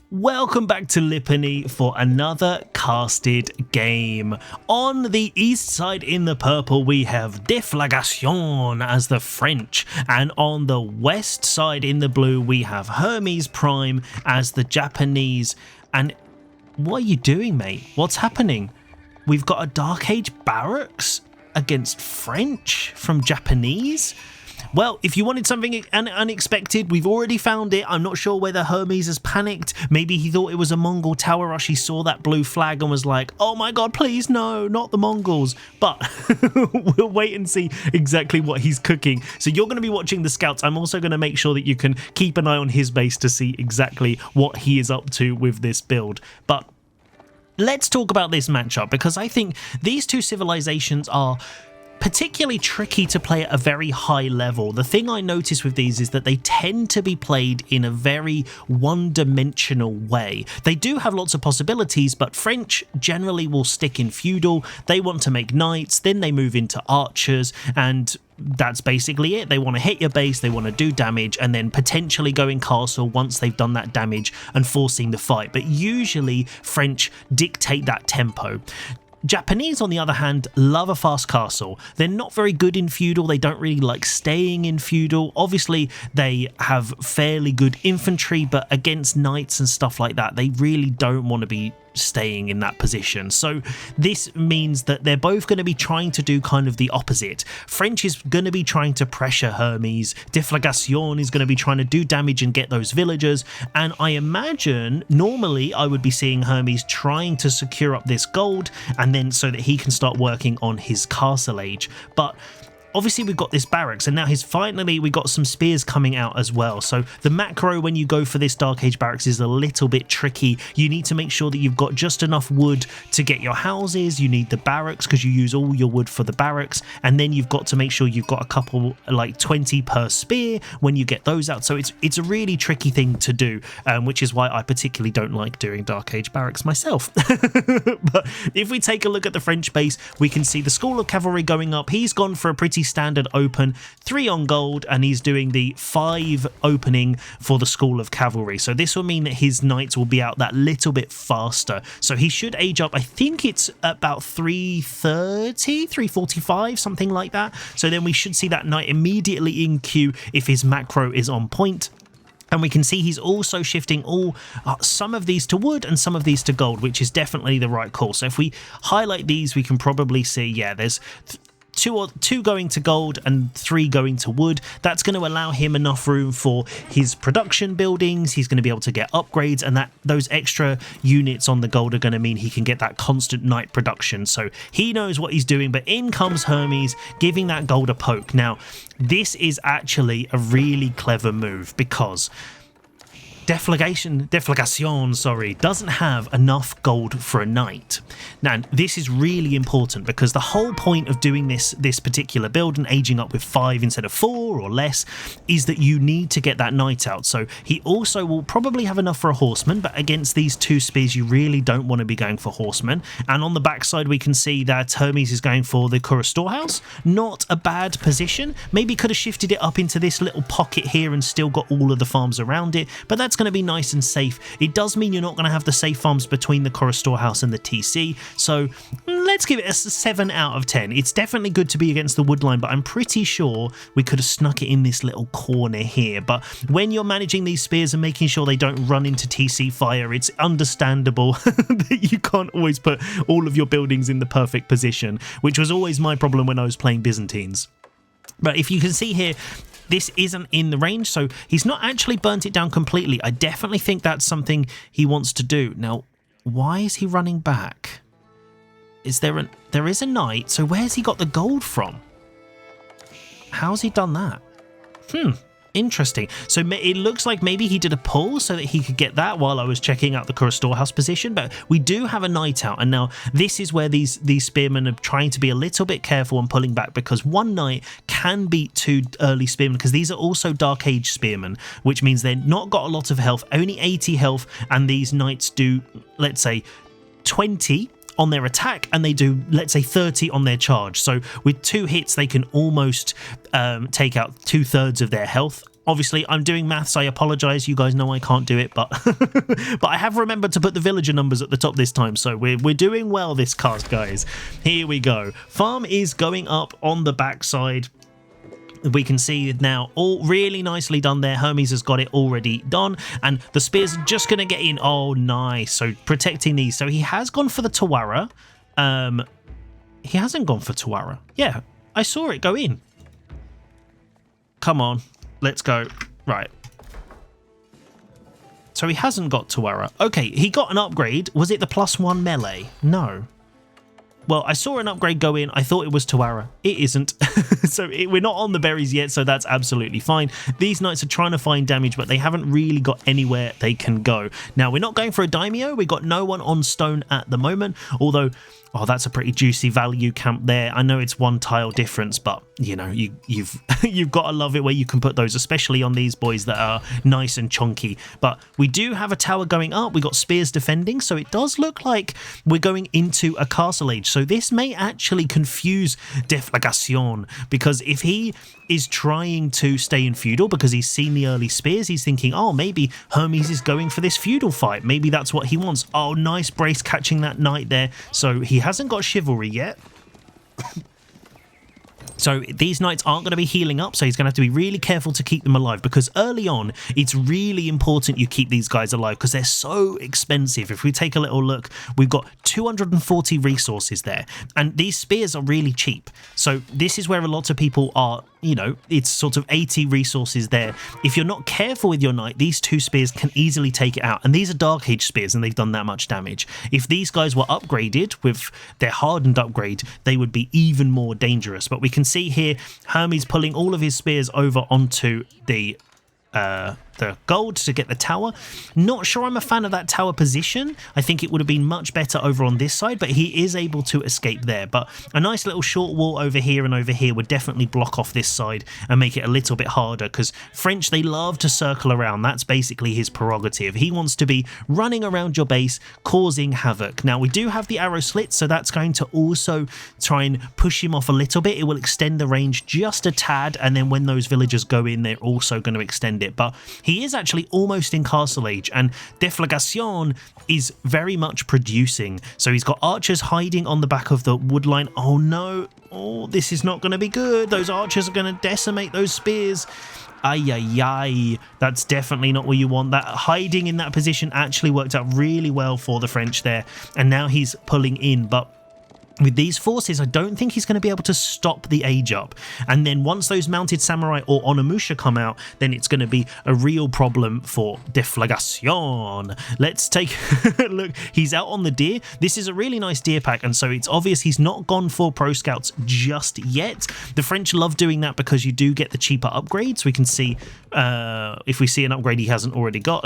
Welcome back to Lipany for another casted game. On the east side in the purple we have Deflagration as the French, and on the west side in the blue we have Hermes Prime as the Japanese. And what are you doing, mate? What's happening? We've got a Dark Age barracks against French from Japanese? Well, if you wanted something unexpected, we've already found it. I'm not sure whether Hermes has panicked. Maybe he thought it was a Mongol tower rush. He saw that blue flag and was like, oh my god, please no, not the Mongols. But we'll wait and see exactly what he's cooking. So you're going to be watching the scouts. I'm also going to make sure that you can keep an eye on his base to see exactly what he is up to with this build. But let's talk about this matchup, because I think these two civilizations are particularly tricky to play at a very high level. The thing I notice with these is that they tend to be played in a very one-dimensional way. They do have lots of possibilities, but French generally will stick in feudal. They want to make knights, then they move into archers, and that's basically it. They want to hit your base, they want to do damage, and then potentially go in castle once they've done that damage and forcing the fight. But usually French dictate that tempo. Japanese, on the other hand, love a fast castle. They're not very good in feudal. They don't really like staying in feudal. Obviously, they have fairly good infantry, but against knights and stuff like that, they really don't want to be staying in that position. So this means that they're both going to be trying to do kind of the opposite. French is going to be trying to pressure Hermes. Deflagration is going to be trying to do damage and get those villagers. And I imagine normally I would be seeing Hermes trying to secure up this gold, and then so that he can start working on his castle age. But obviously we've got this barracks, and now we got some spears coming out as well. So the macro when you go for this Dark Age barracks is a little bit tricky. You need to make sure that you've got just enough wood to get your houses. You need the barracks because you use all your wood for the barracks, and then you've got to make sure you've got a couple, like 20 per spear when you get those out. So it's a really tricky thing to do, which is why I particularly don't like doing Dark Age barracks myself. But if we take a look at the French base, we can see the School of Cavalry going up. He's gone for a pretty standard open, 3 on gold, and he's doing the 5 opening for the School of Cavalry. So this will mean that his knights will be out that little bit faster. So he should age up, I think it's about 330, 345, something like that. So then we should see that knight immediately in queue if his macro is on point. And we can see he's also shifting some of these to wood and some of these to gold, which is definitely the right call. So if we highlight these, we can probably see, yeah, there's two going to gold and 3 going to wood. That's going to allow him enough room for his production buildings. He's going to be able to get upgrades, and that those extra units on the gold are going to mean he can get that constant knight production. So he knows what he's doing, but in comes Hermes, giving that gold a poke. Now, this is actually a really clever move, because Deflagration, doesn't have enough gold for a knight. Now, this is really important, because the whole point of doing this particular build and aging up with 5 instead of 4 or less is that you need to get that knight out. So he also will probably have enough for a horseman, but against these 2 spears, you really don't want to be going for horsemen. And on the backside, we can see that Hermes is going for the Kura storehouse. Not a bad position. Maybe could have shifted it up into this little pocket here and still got all of the farms around it, but that's going to be nice and safe. It does mean you're not going to have the safe farms between the Kura storehouse and the TC, so let's give it a 7 out of 10. It's definitely good to be against the wood line, but I'm pretty sure we could have snuck it in this little corner here. But when you're managing these spears and making sure they don't run into TC fire, it's understandable that you can't always put all of your buildings in the perfect position, which was always my problem when I was playing Byzantines. But if you can see here, this isn't in the range, so he's not actually burnt it down completely. I definitely think that's something he wants to do. Now, why is he running back? There is a knight, so where's he got the gold from? How's he done that? Interesting. So it looks like maybe he did a pull so that he could get that while I was checking out the Kura storehouse position, but we do have a knight out, and now this is where these spearmen are trying to be a little bit careful and pulling back, because one knight can beat 2 early spearmen, because these are also Dark Age spearmen, which means they're not got a lot of health, only 80 health, and these knights do, let's say, 20 on their attack, and they do, let's say, 30 on their charge. So with 2 hits, they can almost take out 2/3 of their health. Obviously, I'm doing maths. I apologize. You guys know I can't do it, but but I have remembered to put the villager numbers at the top this time. So we're doing well this cast, guys. Here we go. Farm is going up on the backside. We can see now all really nicely done there. Hermes has got it already done, and the spears are just going to get in. Oh, nice. So protecting these. So he has gone for the Tawara. He hasn't gone for Tawara. Yeah, I saw it go in. Come on. Let's go. Right. So he hasn't got Tawara. Okay, he got an upgrade. Was it the +1 melee? No. Well, I saw an upgrade go in. I thought it was Tawara. It isn't. So we're not on the berries yet, so that's absolutely fine. These knights are trying to find damage, but they haven't really got anywhere they can go. Now, we're not going for a daimyo. We got no one on stone at the moment, although... Oh, that's a pretty juicy value camp there. I know it's 1 tile difference, but you know, you've you've got to love it where you can put those, especially on these boys that are nice and chunky. But we do have a tower going up. We got spears defending, so it does look like we're going into a castle age. So this may actually confuse Deflagration, because if he is trying to stay in feudal because he's seen the early spears, he's thinking, oh, maybe Hermes is going for this feudal fight. Maybe that's what he wants. Oh, nice brace catching that knight there. So he hasn't got chivalry yet. So these knights aren't going to be healing up, so he's going to have to be really careful to keep them alive, because early on, it's really important you keep these guys alive because they're so expensive. If we take a little look, we've got 240 resources there, and these spears are really cheap. So this is where a lot of people are, you know, it's sort of 80 resources there. If you're not careful with your knight, these 2 spears can easily take it out, and these are Dark Age spears, and they've done that much damage. If these guys were upgraded with their hardened upgrade, they would be even more dangerous. But we can see here Hermes pulling all of his spears over onto the gold to get the tower. Not sure I'm a fan of that tower position. I think it would have been much better over on this side, but he is able to escape there. But a nice little short wall over here and over here would definitely block off this side and make it a little bit harder, because French, they love to circle around. That's basically his prerogative. He wants to be running around your base, causing havoc. Now, we do have the arrow slit, so that's going to also try and push him off a little bit. It will extend the range just a tad, and then when those villagers go in, they're also going to extend it. But he is actually almost in Castle Age, and Deflagration is very much producing. So he's got archers hiding on the back of the wood line. Oh no, oh, this is not going to be good. Those archers are going to decimate those spears. Ay, ay, ay. That's definitely not what you want. That hiding in that position actually worked out really well for the French there, and now he's pulling in. But with these forces, I don't think he's going to be able to stop the age up. And then once those mounted samurai or Onimusha come out, then it's going to be a real problem for Deflagration. Let's take a look. He's out on the deer. This is a really nice deer pack, and so it's obvious he's not gone for pro scouts just yet. The French love doing that because you do get the cheaper upgrades. We can see if we see an upgrade he hasn't already got.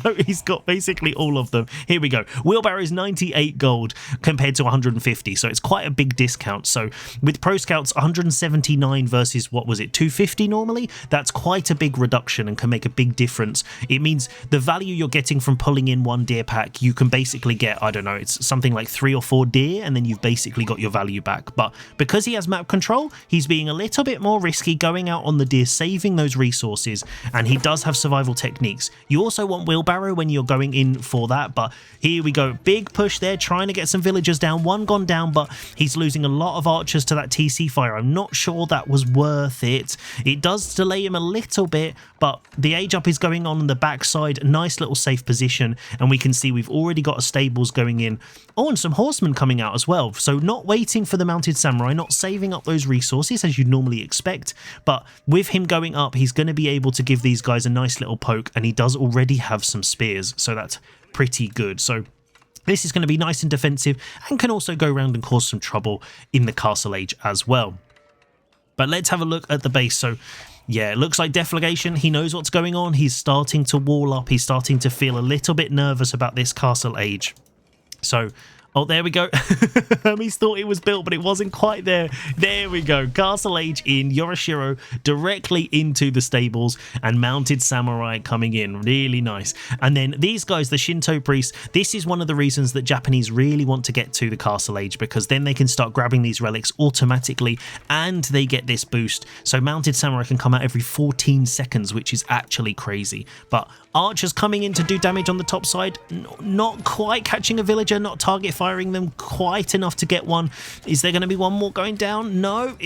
No, he's got basically all of them. Here we go. Wheelbarrow is 98 gold compared to 150, so it's quite a big discount. So with pro scouts, 179 versus, what was it, 250 normally? That's quite a big reduction and can make a big difference. It means the value you're getting from pulling in 1 deer pack, you can basically get, I don't know, it's something like 3 or 4 deer, and then you've basically got your value back. But because he has map control, he's being a little bit more risky, going out on the deer, saving those resources, and he does have survival techniques. You also want wheelbarrow when you're going in for that, but here we go. Big push there, trying to get some villagers down. One gone down, but he's losing a lot of archers to that TC fire. I'm not sure that was worth it. It does delay him a little bit, but the age up is going on the backside. Nice little safe position, and we can see we've already got a stables going in. Oh, and some horsemen coming out as well. So not waiting for the mounted samurai, not saving up those resources as you'd normally expect, but with him going up, he's going to be able to give these guys a nice little poke, and he does already have some spears, so that's pretty good. So this is going to be nice and defensive, and can also go around and cause some trouble in the Castle Age as well. But let's have a look at the base. So yeah, it looks like Deflagration, he knows what's going on. He's starting to wall up. He's starting to feel a little bit nervous about this Castle Age. So Oh, there we go. Hermes thought it was built, but it wasn't quite there. There we go. Castle Age in Yorishiro directly into the stables and mounted samurai coming in. Really nice. And then these guys, the Shinto priests, this is one of the reasons that Japanese really want to get to the Castle Age, because then they can start grabbing these relics automatically and they get this boost. So mounted samurai can come out every 14 seconds, which is actually crazy. But archers coming in to do damage on the top side, not quite catching a villager, not target firing them quite enough to get one. Is there going to be one more going down? No,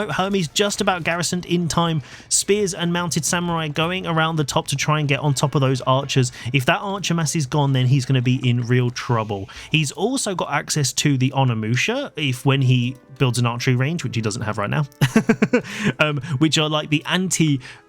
Hermes just about garrisoned in time. Spears and mounted samurai going around the top to try and get on top of those archers. If that archer mass is gone, then he's going to be in real trouble. He's also got access to the Onimusha when he builds an archery range, which he doesn't have right now, which are like the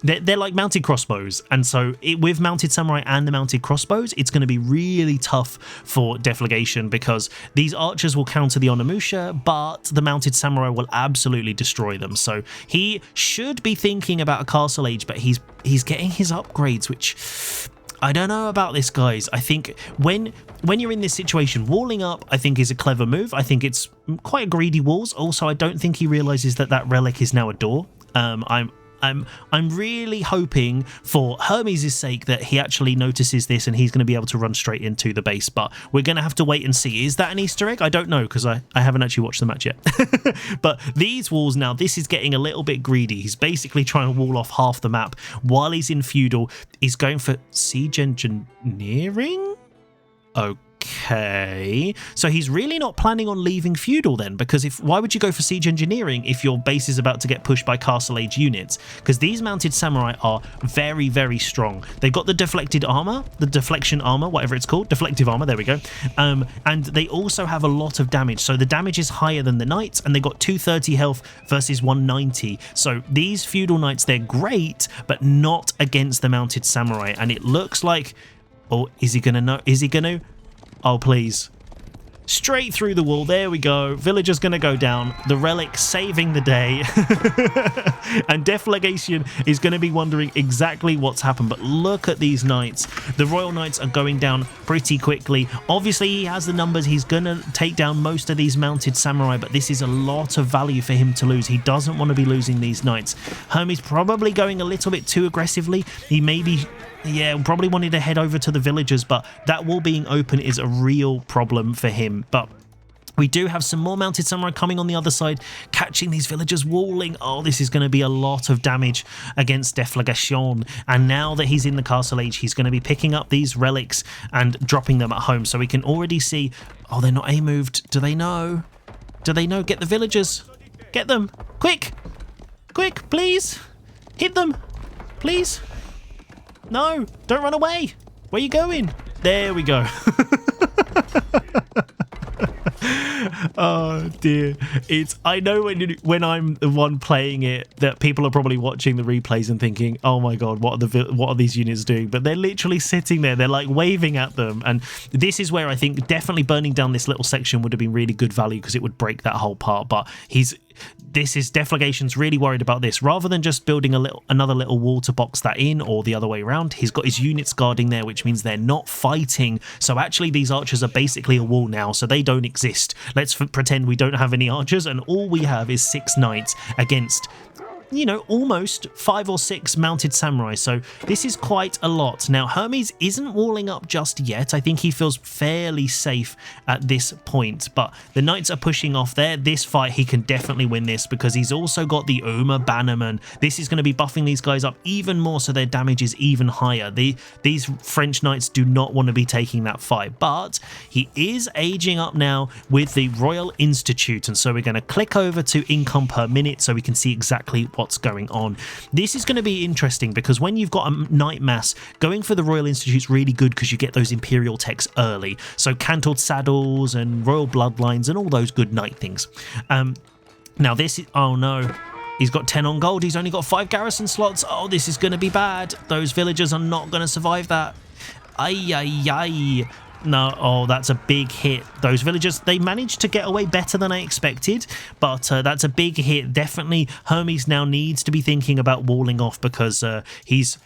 they're like mounted crossbows. And so with mounted samurai and the mounted crossbows, it's going to be really tough for deflagration, because these archers will counter the Onimusha, but the mounted samurai will absolutely destroy them. So he should be thinking about a Castle Age, but he's getting his upgrades, which I don't know about this, guys. I think when you're in this situation, walling up, I think, is a clever move. I think it's quite greedy walls. Also, I don't think he realizes that relic is now a door. I'm really hoping for Hermes' sake that he actually notices this and he's going to be able to run straight into the base, but we're going to have to wait and see. Is that an Easter egg? I don't know, because I haven't actually watched the match yet. But these walls now, this is getting a little bit greedy. He's basically trying to wall off half the map while he's in feudal. He's going for siege engineering? Okay, so he's really not planning on leaving feudal then, because why would you go for siege engineering if your base is about to get pushed by Castle Age units? Because these mounted samurai are very, very strong. They've got the deflection armor, whatever it's called, deflective armor, there we go. And they also have a lot of damage, so the damage is higher than the knights, and they got 230 health versus 190. So these feudal knights, they're great, but not against the mounted samurai. And it looks like, oh, is he gonna know? Is he gonna? Oh, please. Straight through the wall. There we go. Villager's going to go down. The relic saving the day. And deflagration is going to be wondering exactly what's happened. But look at these knights. The royal knights are going down pretty quickly. Obviously, he has the numbers. He's going to take down most of these mounted samurai. But this is a lot of value for him to lose. He doesn't want to be losing these knights. Hermes probably going a little bit too aggressively. He maybe... yeah, probably wanted to head over to the villagers, but that wall being open is a real problem for him. But we do have some more mounted samurai coming on the other side, catching these villagers walling. Oh, this is going to be a lot of damage against deflagration. And now that he's in the Castle Age, he's going to be picking up these relics and dropping them at home. So we can already see, oh, they're not A-moved. Do they know? Do they know? Get the villagers. Get them. Quick. Quick, please. Hit them. Please. No, don't run away. Where are you going? There we go. Oh dear. I know when I'm the one playing it that people are probably watching the replays and thinking, oh my god, what are these units doing? But they're literally sitting there, they're like waving at them. And this is where I think definitely burning down this little section would have been really good value, because it would break that whole part. But deflagation's really worried about this. Rather than just building another little wall to box that in, or the other way around, he's got his units guarding there, which means they're not fighting. So actually these archers are basically a wall now, so they don't exist. Let's pretend we don't have any archers, and all we have is 6 knights against, you know, almost 5 or 6 mounted samurai. So this is quite a lot. Now, Hermes isn't walling up just yet. I think he feels fairly safe at this point, but the knights are pushing off there. This fight, he can definitely win this, because he's also got the Uma Bannerman. This is going to be buffing these guys up even more, so their damage is even higher. These French knights do not want to be taking that fight, but he is aging up now with the Royal Institute, and so we're going to click over to income per minute so we can see exactly what's going on. This is going to be interesting, because when you've got a knight mass, going for the Royal Institute is really good, because you get those imperial techs early. So cantled saddles and royal bloodlines and all those good knight things. Now this is, oh no, he's got 10 on gold. He's only got 5 garrison slots. Oh, this is going to be bad. Those villagers are not going to survive that. Ay, ay, ay. No, oh, that's a big hit. Those villagers, they managed to get away better than I expected, but that's a big hit. Definitely Hermes now needs to be thinking about walling off, because he's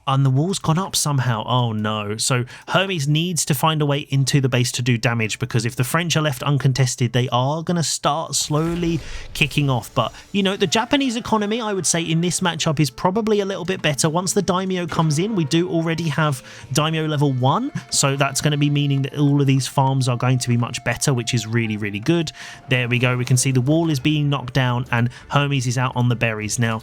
And the wall's gone up somehow. Oh no. So Hermes needs to find a way into the base to do damage, because if the French are left uncontested, they are going to start slowly kicking off. But, you know, the Japanese economy, I would say, in this matchup is probably a little bit better. Once the daimyo comes in, we do already have daimyo level 1. So that's going to be meaning that all of these farms are going to be much better, which is really, really good. There we go. We can see the wall is being knocked down and Hermes is out on the berries. Now,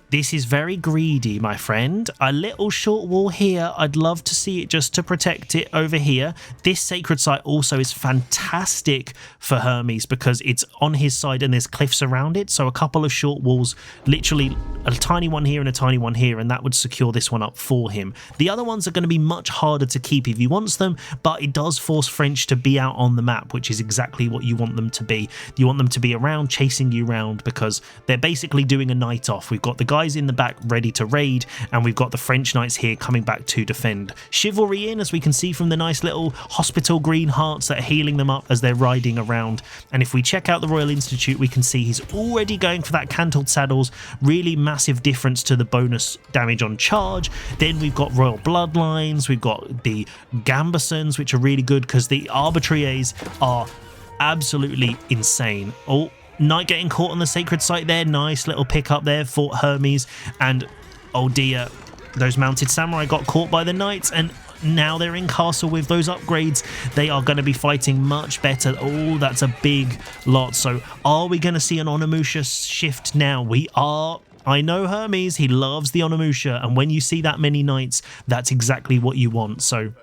this is very greedy, my friend. A little short wall here. I'd love to see it just to protect it over here. This sacred site also is fantastic for Hermes because it's on his side and there's cliffs around it. So a couple of short walls, literally a tiny one here and a tiny one here, and that would secure this one up for him. The other ones are going to be much harder to keep if he wants them, but it does force French to be out on the map, which is exactly what you want them to be. You want them to be around, chasing you around, because they're basically doing a night off. We've got the guys in the back ready to raid, and we've got the French knights here coming back to defend. Chivalry in, as we can see from the nice little hospital green hearts that are healing them up as they're riding around. And if we check out the Royal Institute, we can see he's already going for that cantled saddles. Really massive difference to the bonus damage on charge. Then we've got Royal Bloodlines, we've got the Gambesons, which are really good because the Arbitriers are absolutely insane. Oh, Knight getting caught on the sacred site there. Nice little pick up there for Hermes. And oh dear, those mounted samurai got caught by the knights, and now they're in castle with those upgrades. They are going to be fighting much better. Oh, that's a big lot. So are we going to see an Onimusha shift now? We are. I know Hermes, he loves the Onimusha, and when you see that many knights, that's exactly what you want. So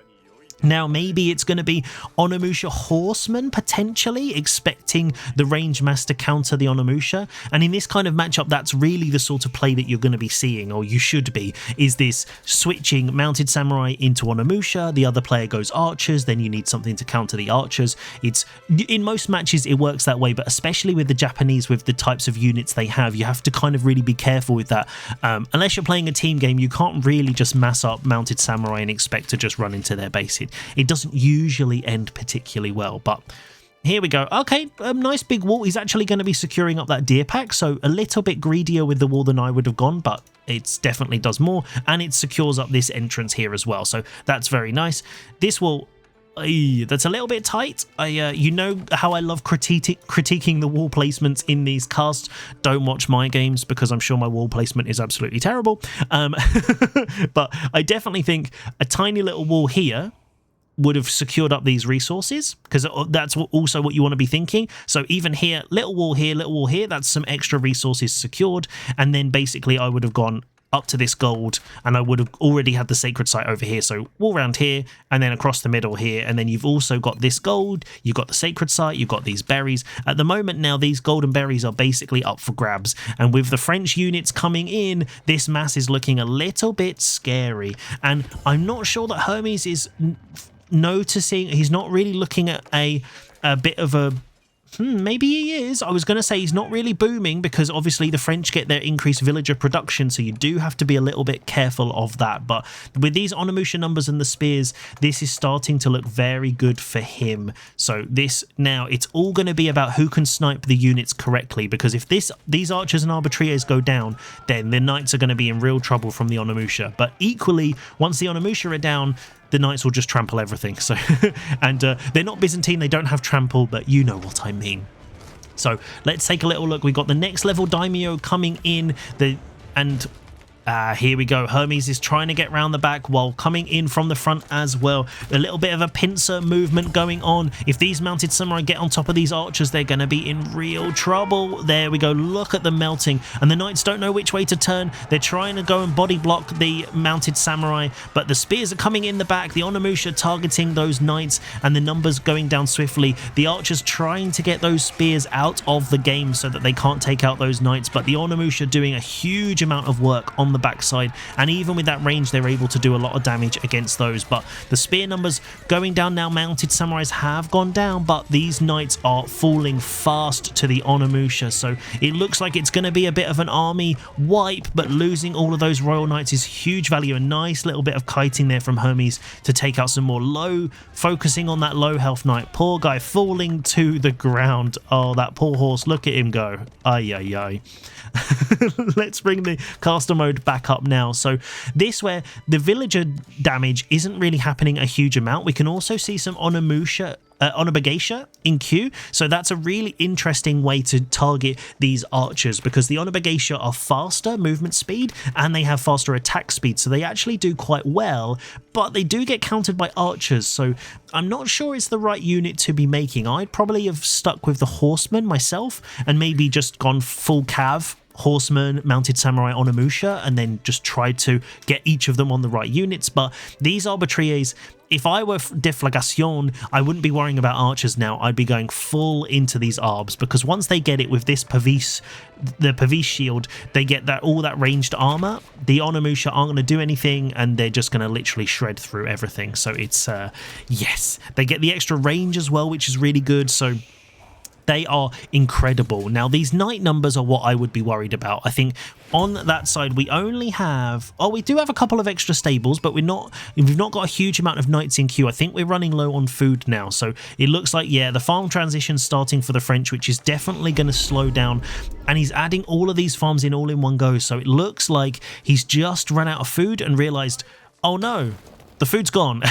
now maybe it's going to be Onimusha Horsemen, potentially, expecting the Range Master counter the Onimusha. And in this kind of matchup, that's really the sort of play that you're going to be seeing, or you should be, is this switching Mounted Samurai into Onimusha. The other player goes Archers, then you need something to counter the Archers. It's in most matches it works that way, but especially with the Japanese, with the types of units they have, you have to kind of really be careful with that. Unless you're playing a team game, you can't really just mass up Mounted Samurai and expect to just run into their base. It doesn't usually end particularly well, but here we go. Okay, nice big wall. He's actually going to be securing up that deer pack, so a little bit greedier with the wall than I would have gone, but it definitely does more, and it secures up this entrance here as well, so that's very nice. This wall, that's a little bit tight. You know how I love critiquing the wall placements in these casts. Don't watch my games because I'm sure my wall placement is absolutely terrible. But I definitely think a tiny little wall here would have secured up these resources, because that's also what you want to be thinking. So even here, little wall here, that's some extra resources secured. And then basically I would have gone up to this gold, and I would have already had the sacred site over here. So wall round here, and then across the middle here, and then you've also got this gold, you've got the sacred site, you've got these berries. At the moment now, these golden berries are basically up for grabs, and with the French units coming in, this mass is looking a little bit scary. And I'm not sure that Hermes is noticing, he's not really looking at a bit of a maybe he is. I was going to say he's not really booming, because obviously the French get their increased villager production, so you do have to be a little bit careful of that. But with these Onimusha numbers and the spears, this is starting to look very good for him. So this now, it's all going to be about who can snipe the units correctly, because if these archers and arbitriers go down, then the knights are going to be in real trouble from the Onimusha. But equally, once the Onimusha are down, the knights will just trample everything. So, and they're not Byzantine, they don't have trample, but you know what I mean. So let's take a little look. We've got the next level daimyo coming in, here we go. Hermes is trying to get round the back while coming in from the front as well. A little bit of a pincer movement going on. If these mounted samurai get on top of these archers, they're going to be in real trouble. There we go. Look at them melting. And the knights don't know which way to turn. They're trying to go and body block the mounted samurai, but the spears are coming in the back. The Onimusha targeting those knights, and the numbers going down swiftly. The archers trying to get those spears out of the game so that they can't take out those knights, but the Onimusha doing a huge amount of work on the backside, and even with that range they're able to do a lot of damage against those. But the spear numbers going down now. Mounted samurais have gone down, but these knights are falling fast to the Onimusha, so it looks like it's going to be a bit of an army wipe, but losing all of those royal knights is huge value. A nice little bit of kiting there from Hermes to take out some more low, focusing on that low health knight. Poor guy falling to the ground. Oh, that poor horse, look at him go. Ay ay ay. Let's bring the caster mode load back up now. So this where the villager damage isn't really happening a huge amount. We can also see some Onabagasha in queue, so that's a really interesting way to target these archers, because the Onabagasha are faster movement speed and they have faster attack speed, so they actually do quite well, but they do get countered by archers, so I'm not sure it's the right unit to be making. I'd probably have stuck with the horsemen myself and maybe just gone full cav, horseman, mounted samurai, Onimusha, and then just tried to get each of them on the right units. But these arbitriers, if I were Deflagration, I wouldn't be worrying about archers now. I'd be going full into these arbs, because once they get it with this Pavis, the Pavis shield, they get that all that ranged armor. The Onimusha aren't going to do anything, and they're just going to literally shred through everything. So it's yes, they get the extra range as well, which is really good. So they are incredible. Now, these knight numbers are what I would be worried about. I think on that side, we only have... Oh, we do have a couple of extra stables, but we've not got a huge amount of knights in queue. I think we're running low on food now. So it looks like, yeah, the farm transition starting for the French, which is definitely going to slow down. And he's adding all of these farms in all in one go. So it looks like he's just run out of food and realized, oh no, the food's gone.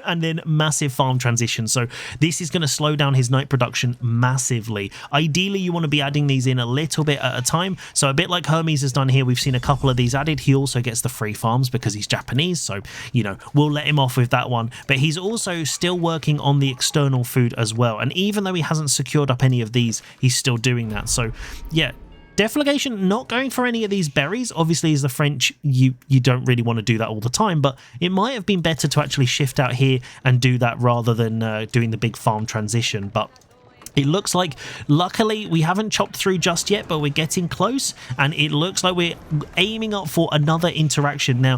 And then massive farm transition. So this is going to slow down his night production massively. Ideally, you want to be adding these in a little bit at a time. So a bit like Hermes has done here, we've seen a couple of these added. He also gets the free farms because he's Japanese. So, you know, we'll let him off with that one. But he's also still working on the external food as well. And even though he hasn't secured up any of these, he's still doing that. So yeah, Deflagration not going for any of these berries. Obviously, as the French, you don't really want to do that all the time, but it might have been better to actually shift out here and do that rather than doing the big farm transition. But it looks like, luckily, we haven't chopped through just yet, but we're getting close, and it looks like we're aiming up for another engagement,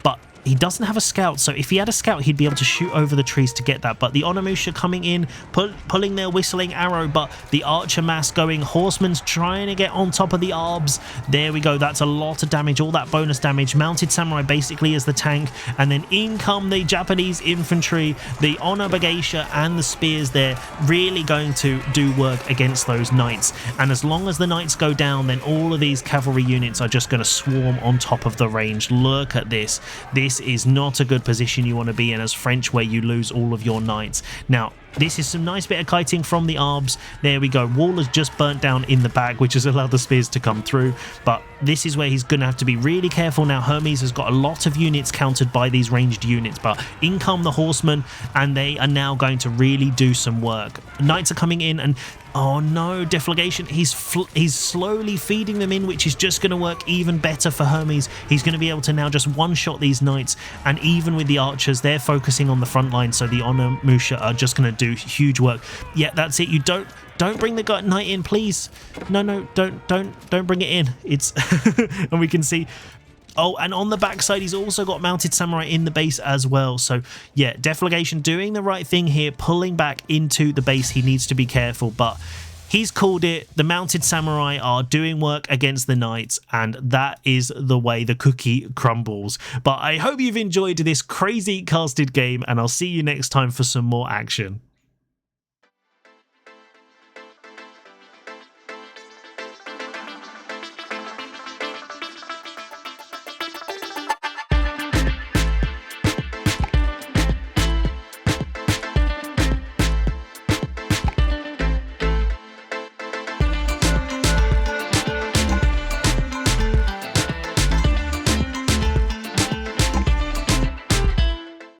but he doesn't have a scout, so if he had a scout, he'd be able to shoot over the trees to get that. But the Onimusha coming in, pulling their whistling arrow, but the archer mass going, horseman's trying to get on top of the arbs. There we go, that's a lot of damage, all that bonus damage. Mounted samurai basically as the tank, and then in come the Japanese infantry, the Onabagasha and the spears there, really going to do work against those knights. And as long as the knights go down, then all of these cavalry units are just going to swarm on top of the range. Look at this. This is not a good position you want to be in as French, where you lose all of your knights. Now, this is some nice bit of kiting from the arbs. There we go. Wall has just burnt down in the back, which has allowed the spears to come through. But this is where he's going to have to be really careful now. Hermes has got a lot of units countered by these ranged units, but in come the horsemen, and they are now going to really do some work. Knights are coming in, and oh no, Deflagration, he's slowly feeding them in, which is just going to work even better for Hermes. He's going to be able to now just one-shot these knights, and even with the archers, they're focusing on the front line, so the Onimusha are just going to do huge work. Yeah, that's it. You don't bring the knight in, please. No, don't bring it in. It's and we can see. Oh, and on the backside, he's also got mounted samurai in the base as well. So yeah, Deflagration doing the right thing here, pulling back into the base. He needs to be careful, but he's called it. The mounted samurai are doing work against the knights, and that is the way the cookie crumbles. But I hope you've enjoyed this crazy casted game, and I'll see you next time for some more action.